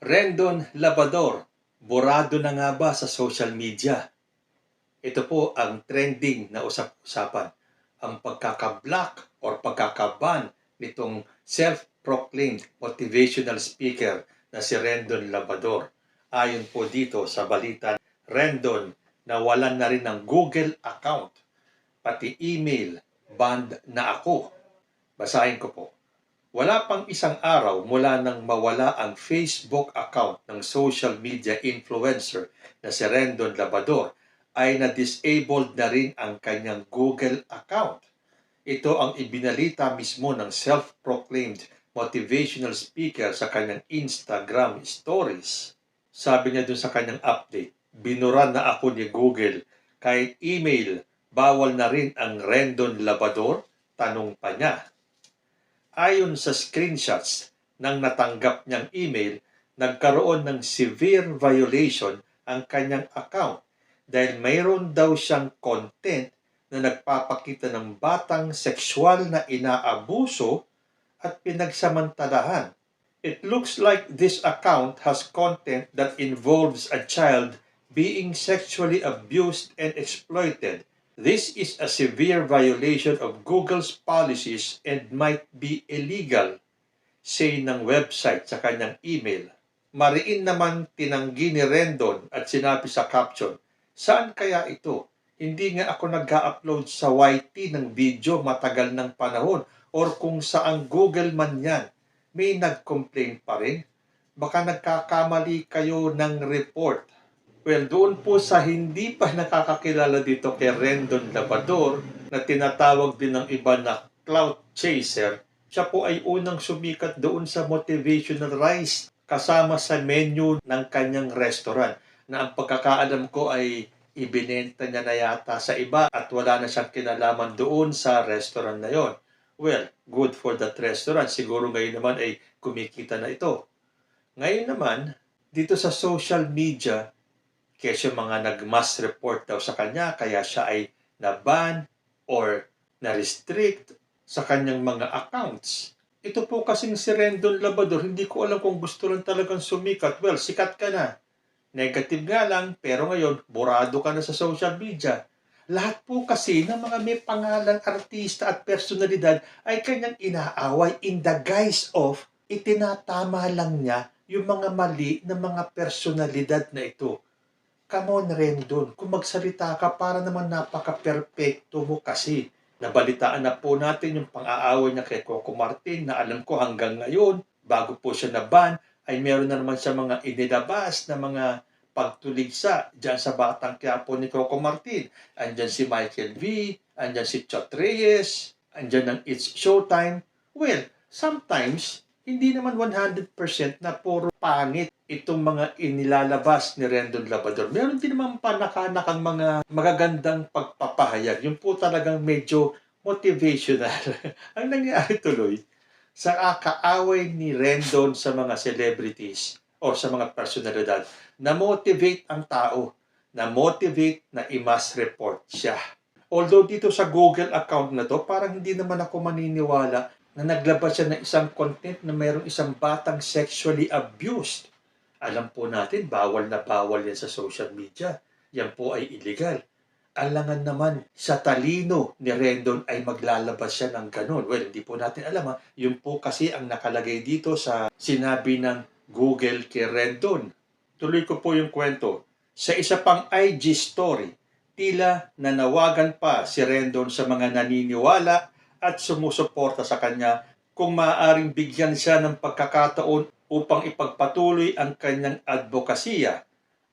Rendon Labrador, borado na nga ba sa social media? Ito po ang trending na usap-usapan. Ang pagkaka-block or pagkaka-ban nitong self-proclaimed motivational speaker na si Rendon Labrador. Ayon po dito sa balita, Rendon nawalan na rin ng Google account, pati email, banned na ako. Basahin ko po. Wala pang isang araw mula nang mawala ang Facebook account ng social media influencer na si Rendon Labrador ay na-disabled na rin ang kanyang Google account. Ito ang ibinalita mismo ng self-proclaimed motivational speaker sa kanyang Instagram stories. Sabi niya dun sa kanyang update, binura na ako ni Google, kahit email, bawal na rin ang Rendon Labrador? Tanong pa niya. Ayon sa screenshots ng natanggap niyang email, nagkaroon ng severe violation ang kanyang account dahil mayroon daw siyang content na nagpapakita ng batang sexual na inaabuso at pinagsamantalahan. It looks like this account has content that involves a child being sexually abused and exploited. This is a severe violation of Google's policies and might be illegal, say ng website sa kanyang email. Mariin naman tinanggi ni Rendon at sinabi sa caption, saan kaya ito? Hindi nga ako nag-upload sa YT ng video matagal ng panahon or kung saang Google man yan. May nag-complain pa rin? Baka nagkakamali kayo ng report. Well, doon po sa hindi pa nakakakilala dito kay Rendon Labrador na tinatawag din ng iba na clout chaser, siya po ay unang sumikat doon sa motivational rice kasama sa menu ng kanyang restaurant na ang pagkakaalam ko ay ibinenta niya na yata sa iba at wala na siyang kinalaman doon sa restaurant na yon. Well, good for that restaurant. Siguro ngayon naman ay kumikita na ito. Ngayon naman, dito sa social media, kesyo mga nag-mass report daw sa kanya kaya siya ay na-ban or na-restrict sa kanyang mga accounts. Ito po kasing si Rendon Labrador, hindi ko alam kung gusto lang talagang sumikat. Well, sikat ka na. Negative nga lang, pero ngayon, borado ka na sa social media. Lahat po kasi ng mga may pangalang artista at personalidad ay kanyang inaaway in the guise of itinatama lang niya yung mga mali ng mga personalidad na ito. Come on, Rendon, kung magsalita ka, para naman napaka-perfecto mo kasi. Nabalitaan na po natin yung pang-aaway niya kay Coco Martin na alam ko hanggang ngayon, bago po siya na-ban, ay meron na naman siya mga inilabas na mga pagtuligsa dyan sa Batang Quiapo ni Coco Martin. Andyan si Michael V, andyan si Chot Reyes, andyan ang It's Showtime. Well, sometimes, hindi naman 100% na puro pangit itong mga inilalabas ni Rendon Labrador. Meron din naman panakanakang mga magagandang pagpapahayag. Yung po talagang medyo motivational. Ang nangyari tuloy, sa kaaway ni Rendon sa mga celebrities o sa mga personalidad, na-motivate ang tao, na-motivate na i-mass report siya. Although dito sa Google account na to, parang hindi naman ako maniniwala na naglabas siya ng isang content na mayroong isang batang sexually abused. Alam po natin, bawal na bawal yan sa social media. Yan po ay illegal. Alangan naman, sa talino ni Rendon ay maglalabas siya ng ganun. Well, hindi po natin alam ha. Yun po kasi ang nakalagay dito sa sinabi ng Google kay Rendon. Tuloy ko po yung kwento. Sa isa pang IG story, tila nanawagan pa si Rendon sa mga naniniwala at sumusuporta sa kanya kung maaaring bigyan siya ng pagkakataon upang ipagpatuloy ang kanyang advokasya.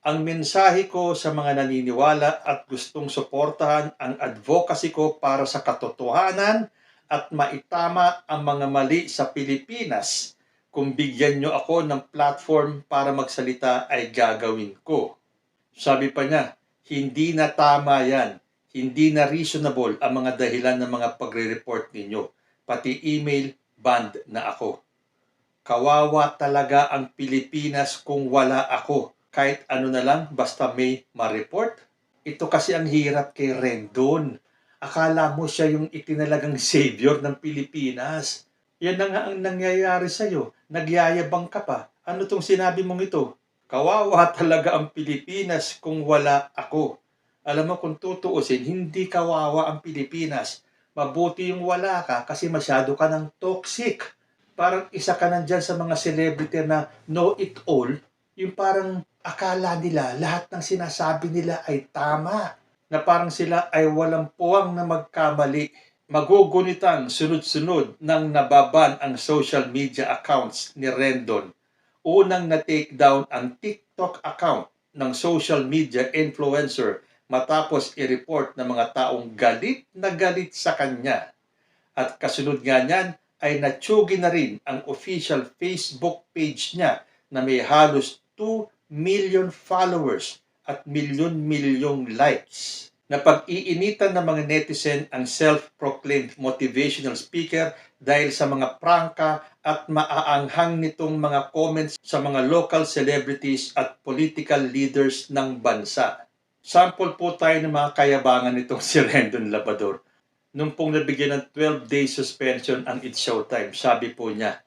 Ang mensahe ko sa mga naniniwala at gustong suportahan ang advocacy ko para sa katotohanan at maitama ang mga mali sa Pilipinas. Kung bigyan nyo ako ng platform para magsalita ay gagawin ko. Sabi pa niya, hindi na tama yan. Hindi na reasonable ang mga dahilan ng mga pagre-report ninyo. Pati email, banned na ako. Kawawa talaga ang Pilipinas kung wala ako. Kahit ano na lang, basta may ma-report. Ito kasi ang hirap kay Rendon. Akala mo siya yung itinalagang savior ng Pilipinas. Yan na nga ang nangyayari sa'yo. Nagyayabang ka pa. Ano tong sinabi mong ito? Kawawa talaga ang Pilipinas kung wala ako. Alam mo kung tutuusin, hindi kawawa ang Pilipinas. Mabuti yung wala ka kasi masyado ka ng toxic. Parang isa ka nandyan sa mga celebrity na know-it-all, yung parang akala nila lahat ng sinasabi nila ay tama. Na parang sila ay walang puwang na magkamali. Magugunitan sunod-sunod nang nababan ang social media accounts ni Rendon. Unang na-take down ang TikTok account ng social media influencer matapos i-report ng mga taong galit na galit sa kanya. At kasunod nga niyan ay natsugi na rin ang official Facebook page niya na may halos 2 million followers at milyon-milyong likes. Napag-iinitan ng mga netizen ang self-proclaimed motivational speaker dahil sa mga prangka at maaanghang nitong mga comments sa mga local celebrities at political leaders ng bansa. Sample po tayo ng mga kayabangan nitong si Rendon Labrador. Nung pong nabigyan ng 12-day suspension ang It's Showtime, sabi po niya,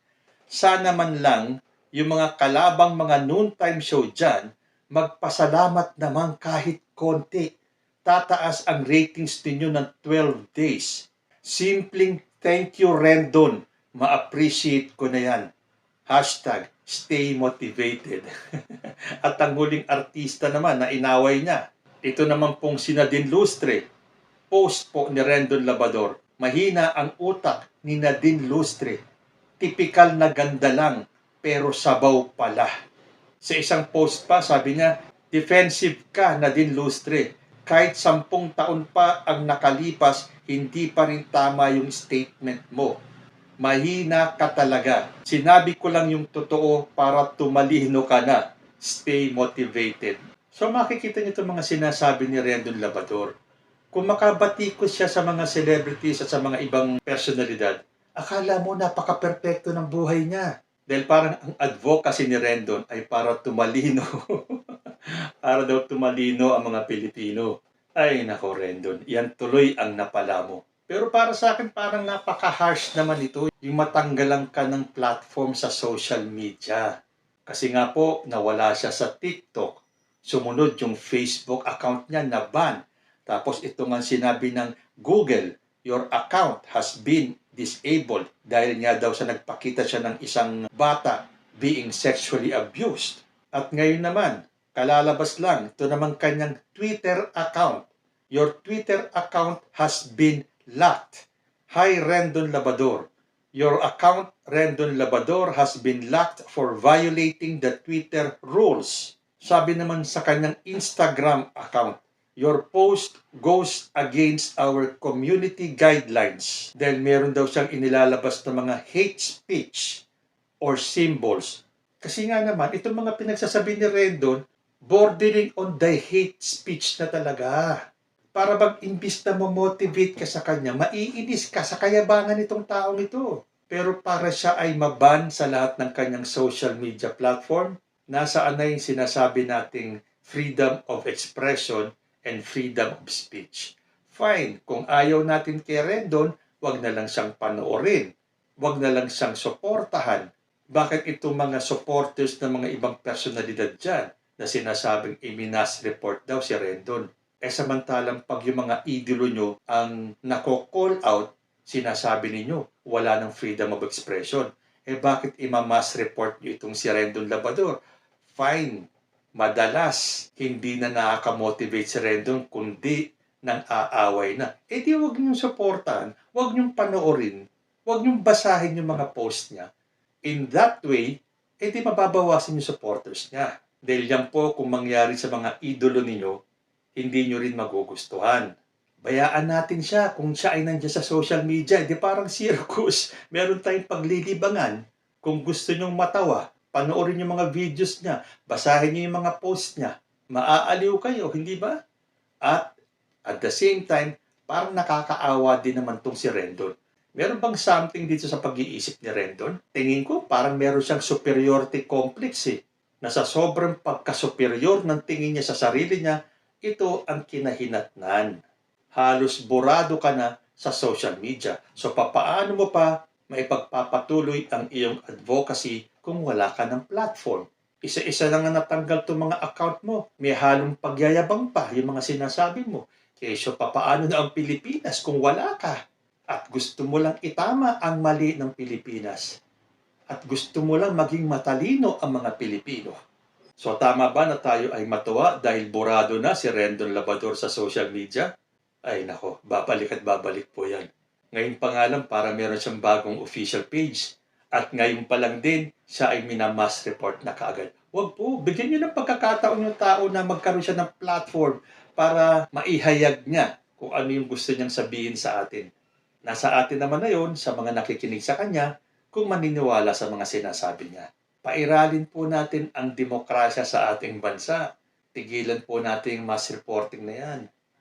sana man lang yung mga kalabang mga noontime show dyan, magpasalamat naman kahit konti. Tataas ang ratings ninyo ng 12 days. Simpleng thank you, Rendon. Ma-appreciate ko na yan. Hashtag stay motivated. At ang huling artista naman na inaway niya, ito naman pong si Nadine Lustre. Post po ni Rendon Labrador. Mahina ang utak ni Nadine Lustre. Tipikal na ganda lang, pero sabaw pala. Sa isang post pa, sabi niya, defensive ka, Nadine Lustre. Kahit 10 taon pa ang nakalipas, hindi pa rin tama yung statement mo. Mahina ka talaga. Sinabi ko lang yung totoo para tumalino ka na. Stay motivated. So makikita niyo itong mga sinasabi ni Rendon Labrador. Kung makabatikos siya sa mga celebrities at sa mga ibang personalidad, akala mo napaka-perpekto ng buhay niya. Dahil parang ang advocacy ni Rendon ay para tumalino. Para daw tumalino ang mga Pilipino. Ay nako Rendon, yan tuloy ang napala mo. Pero para sa akin parang napaka-harsh naman ito. Yung matanggalan ka ng platform sa social media. Kasi nga po, nawala siya sa TikTok. Sumunod yung Facebook account niya na ban. Tapos ito nga sinabi ng Google, your account has been disabled dahil nga daw sa nagpakita siya ng isang bata being sexually abused. At ngayon naman, kalalabas lang, ito naman kanyang Twitter account. Your Twitter account has been locked. Hi Rendon Labrador. Your account, Rendon Labrador, has been locked for violating the Twitter rules. Sabi naman sa kanyang Instagram account, your post goes against our community guidelines. Dahil meron daw siyang inilalabas na mga hate speech or symbols. Kasi nga naman, itong mga pinagsasabi ni Rendon, bordering on the hate speech na talaga. Para bang imbis na motivate ka sa kanya, maiinis ka sa kayabangan nitong taong ito. Pero para siya ay maban sa lahat ng kanyang social media platform, nasaan na yung sinasabi nating freedom of expression and freedom of speech. Fine, kung ayaw natin kay Rendon, wag na lang siyang panoorin. Wag na lang siyang suportahan. Bakit itong mga supporters ng mga ibang personalidad dyan na sinasabing iminas report daw si Rendon? Samantalang pag yung mga idolo nyo ang nako-call out, sinasabi ninyo, wala ng freedom of expression. Bakit ima-mass report nyo itong si Rendon Labrador? Fine, madalas hindi na nakaka-motivate si Rendon kundi nang aaway na. Di huwag niyong supportan, huwag niyong panoorin, huwag niyong basahin yung mga post niya. In that way, di mababawasan yung supporters niya. Dahil yan po kung mangyari sa mga idolo ninyo, hindi nyo rin magugustuhan. Bayaan natin siya kung siya ay nandiyan sa social media. Di parang circus. Meron tayong paglilibangan. Kung gusto nyong matawa, panoorin yung mga videos niya, basahin niyo yung mga post niya. Maaaliw kayo, hindi ba? At the same time, parang nakakaawa din naman tong si Rendon. Meron bang something dito sa pag-iisip ni Rendon? Tingin ko parang meron siyang superiority complex na sa sobrang pagka-superior ng tingin niya sa sarili niya, ito ang kinahinatnan. Halos burado ka na sa social media. So papaano mo pa maipagpapatuloy ang iyong advocacy kung wala ka ng platform. Isa-isa lang na natanggal itong mga account mo. May halong pagyayabang pa yung mga sinasabi mo. Kesyo papaano na ang Pilipinas kung wala ka? At gusto mo lang itama ang mali ng Pilipinas. At gusto mo lang maging matalino ang mga Pilipino. So tama ba na tayo ay matuwa dahil burado na si Rendon Labrador sa social media? Ay nako, babalik at babalik po yan. Ngayon pa nga lang para meron siyang bagong official page. At ngayon pa lang din, siya ay minamass report na kaagad. Huwag po, bigyan niyo ng pagkakataon yung tao na magkaroon siya ng platform para maihayag niya kung ano yung gusto niyang sabihin sa atin. Nasa atin naman na yun, sa mga nakikinig sa kanya, kung maniniwala sa mga sinasabi niya. Pairalin po natin ang demokrasya sa ating bansa. Tigilan po natin yung mass reporting na yan.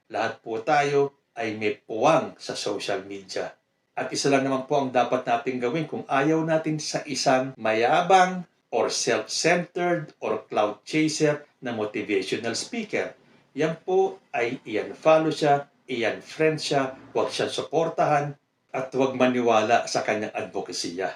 Lahat po tayo ay may puwang sa social media. At isa lang naman po ang dapat natin gawin kung ayaw natin sa isang mayabang or self-centered or cloud chaser na motivational speaker. Yan po ay i-unfollow siya, i-unfriend siya, huwag siyang suportahan, at huwag maniwala sa kanyang advokasya.